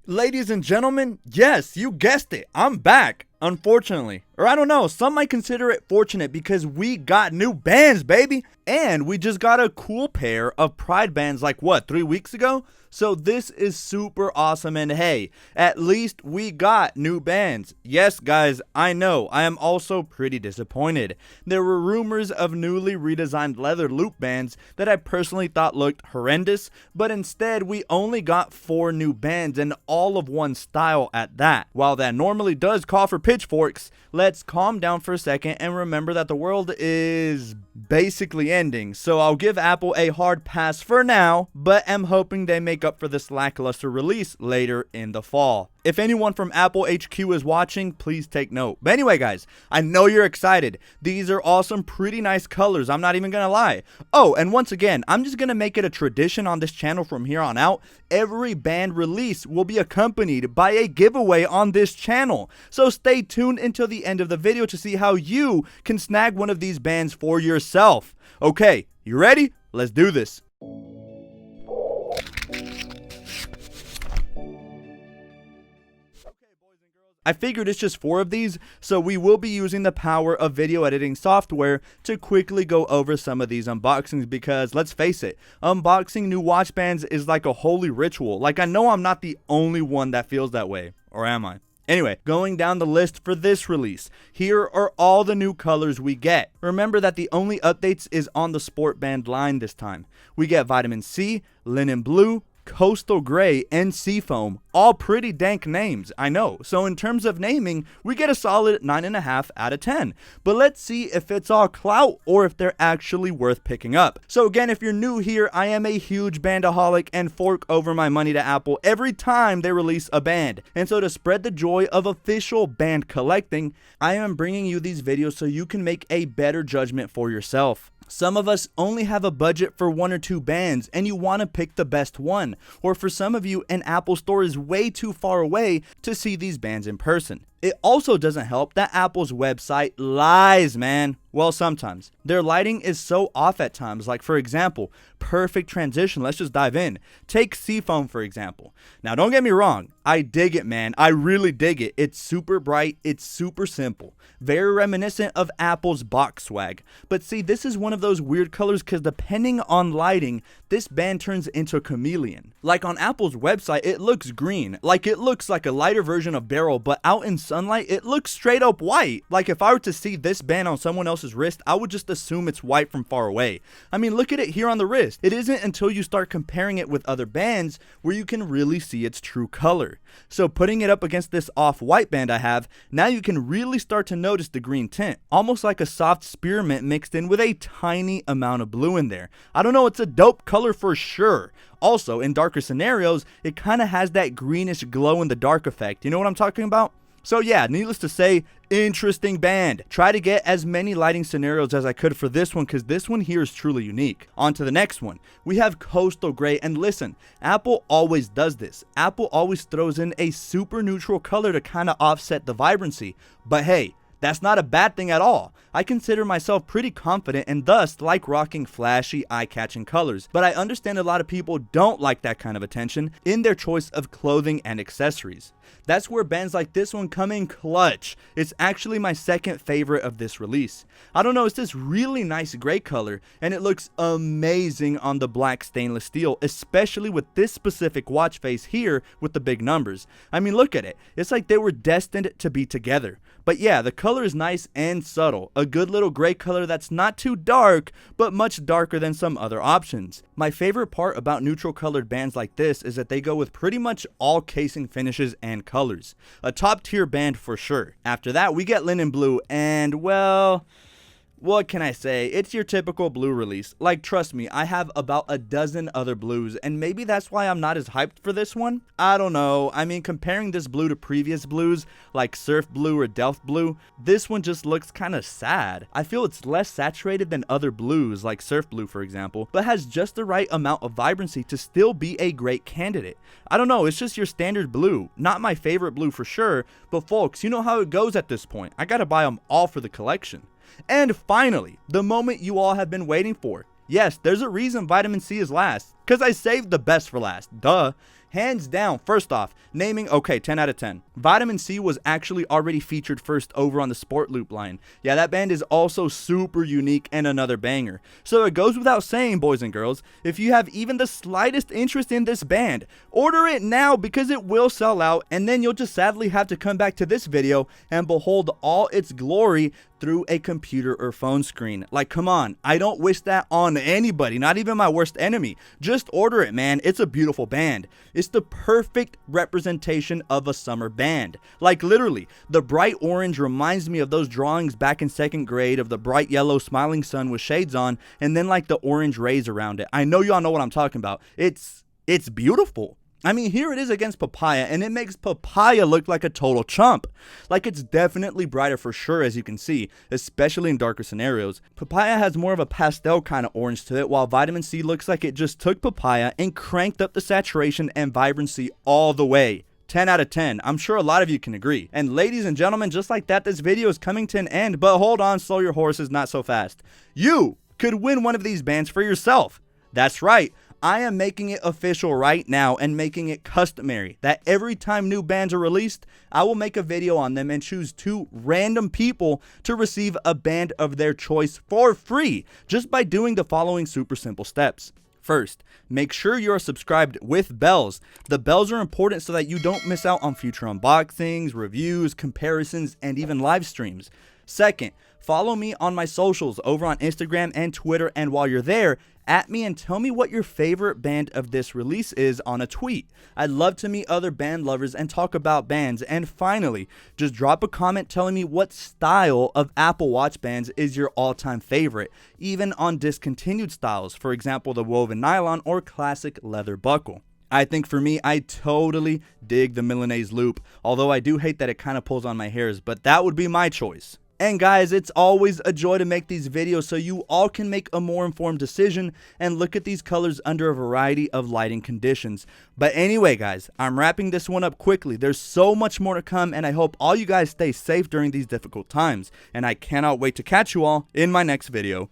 Ladies and gentlemen, yes, you guessed it, I'm back, unfortunately. Or I don't know, some might consider it fortunate because we got new bands, baby. And we just got a cool pair of Pride bands like what, 3 weeks ago? So this is super awesome, and hey, at least we got new bands. Yes, guys, I know, I am also pretty disappointed. There were rumors of newly redesigned leather loop bands that I personally thought looked horrendous, but instead we only got 4 new bands and all of one style at that. While that normally does call for pitchforks, let's calm down for a second and remember that the world is basically ending, so I'll give Apple a hard pass for now, but am hoping they make up for this lackluster release later in the fall. If anyone from Apple HQ is watching, please take note. But anyway, guys, I know you're excited. These are all some pretty nice colors, I'm not even gonna lie. Oh, and once again, I'm just gonna make it a tradition on this channel from here on out. Every band release will be accompanied by a giveaway on this channel. So stay tuned until the end of the video to see how you can snag one of these bands for yourself. Okay, you ready? Let's do this. I figured it's just 4 of these, so we will be using the power of video editing software to quickly go over some of these unboxings because, let's face it, unboxing new watch bands is like a holy ritual. Like, I know I'm not the only one that feels that way, or am I? Anyway, going down the list for this release, here are all the new colors we get. Remember that the only updates is on the sport band line this time. We get Vitamin C, Linden Blue, Coastal Gray, and Seafoam. All pretty dank names, I know. So in terms of naming, we get a solid 9.5 out of 10. But let's see if it's all clout or if they're actually worth picking up. So again, if you're new here, I am a huge bandaholic and fork over my money to Apple every time they release a band. And so to spread the joy of official band collecting, I am bringing you these videos so you can make a better judgment for yourself. Some of us only have a budget for 1 or 2 bands and you want to pick the best one. Or for some of you, an Apple store is way too far away to see these bands in person. It also doesn't help that Apple's website lies, man. Well, sometimes. Their lighting is so off at times, like for example, perfect transition, let's just dive in. Take Seafoam for example. Now don't get me wrong, I dig it, man, I really dig it. It's super bright, it's super simple. Very reminiscent of Apple's box swag. But see, this is one of those weird colors because depending on lighting, this band turns into a chameleon. Like on Apple's website, it looks green. Like it looks like a lighter version of Beryl, but out in sunlight, it looks straight up white. Like if I were to see this band on someone else's wrist, I would just assume it's white from far away. I mean, look at it here on the wrist. It isn't until you start comparing it with other bands where you can really see its true color. So putting it up against this off-white band I have, now you can really start to notice the green tint. Almost like a soft spearmint mixed in with a tiny amount of blue in there. I don't know, it's a dope color for sure. Also, in darker scenarios, it kind of has that greenish glow in the dark effect. You know what I'm talking about? So yeah, needless to say, interesting band. Try to get as many lighting scenarios as I could for this one because this one here is truly unique. On to the next one. We have Coastal Gray, and listen, Apple always does this. Apple always throws in a super neutral color to kind of offset the vibrancy. But hey, that's not a bad thing at all. I consider myself pretty confident and thus like rocking flashy, eye-catching colors. But I understand a lot of people don't like that kind of attention in their choice of clothing and accessories. That's where bands like this one come in clutch. It's actually my second favorite of this release. I don't know, it's this really nice gray color and it looks amazing on the black stainless steel, especially with this specific watch face here with the big numbers. I mean, look at it. It's like they were destined to be together. But yeah, the color is nice and subtle. A good little gray color that's not too dark, but much darker than some other options. My favorite part about neutral colored bands like this is that they go with pretty much all casing finishes and colors. A top tier band for sure. After that, we get Linden Blue, and well, what can I say? It's your typical blue release. Like, trust me, I have about a dozen other blues, and maybe that's why I'm not as hyped for this one. I don't know. I mean, comparing this blue to previous blues, like Surf Blue or Delft Blue, this one just looks kind of sad. I feel it's less saturated than other blues, like Surf Blue for example, but has just the right amount of vibrancy to still be a great candidate. I don't know, it's just your standard blue. Not my favorite blue for sure, but folks, you know how it goes at this point. I gotta buy them all for the collection. And finally, the moment you all have been waiting for. Yes, there's a reason Vitamin C is last, because I saved the best for last, duh. Hands down, first off, naming, okay, 10 out of 10. Vitamin C was actually already featured first over on the Sport Loop line. Yeah, that band is also super unique and another banger. So it goes without saying, boys and girls, if you have even the slightest interest in this band, order it now because it will sell out, and then you'll just sadly have to come back to this video and behold all its glory through a computer or phone screen. Like, come on, I don't wish that on anybody, not even my worst enemy. Just order it, man. It's a beautiful band. It's the perfect representation of a summer band. Like, literally, the bright orange reminds me of those drawings back in 2nd grade of the bright yellow smiling sun with shades on, and then like the orange rays around it. I know y'all know what I'm talking about. It's beautiful. I mean, here it is against Papaya, and it makes Papaya look like a total chump. Like, it's definitely brighter for sure, as you can see, especially in darker scenarios. Papaya has more of a pastel kind of orange to it, while Vitamin C looks like it just took Papaya and cranked up the saturation and vibrancy all the way. 10 out of 10. I'm sure a lot of you can agree. And ladies and gentlemen, just like that, this video is coming to an end, but hold on, slow your horses, not so fast. You could win one of these bands for yourself. That's right. I am making it official right now and making it customary that every time new bands are released, I will make a video on them and choose 2 random people to receive a band of their choice for free just by doing the following super simple steps. First, make sure you are subscribed with bells. The bells are important so that you don't miss out on future unboxings, reviews, comparisons, and even live streams. Second, follow me on my socials over on Instagram and Twitter, and while you're there, at me and tell me what your favorite band of this release is on a tweet. I'd love to meet other band lovers and talk about bands. And finally, just drop a comment telling me what style of Apple Watch bands is your all-time favorite, even on discontinued styles, for example, the woven nylon or classic leather buckle. I think for me, I totally dig the Milanese loop, although I do hate that it kind of pulls on my hairs, but that would be my choice. And guys, it's always a joy to make these videos so you all can make a more informed decision and look at these colors under a variety of lighting conditions. But anyway, guys, I'm wrapping this one up quickly. There's so much more to come, and I hope all you guys stay safe during these difficult times. And I cannot wait to catch you all in my next video.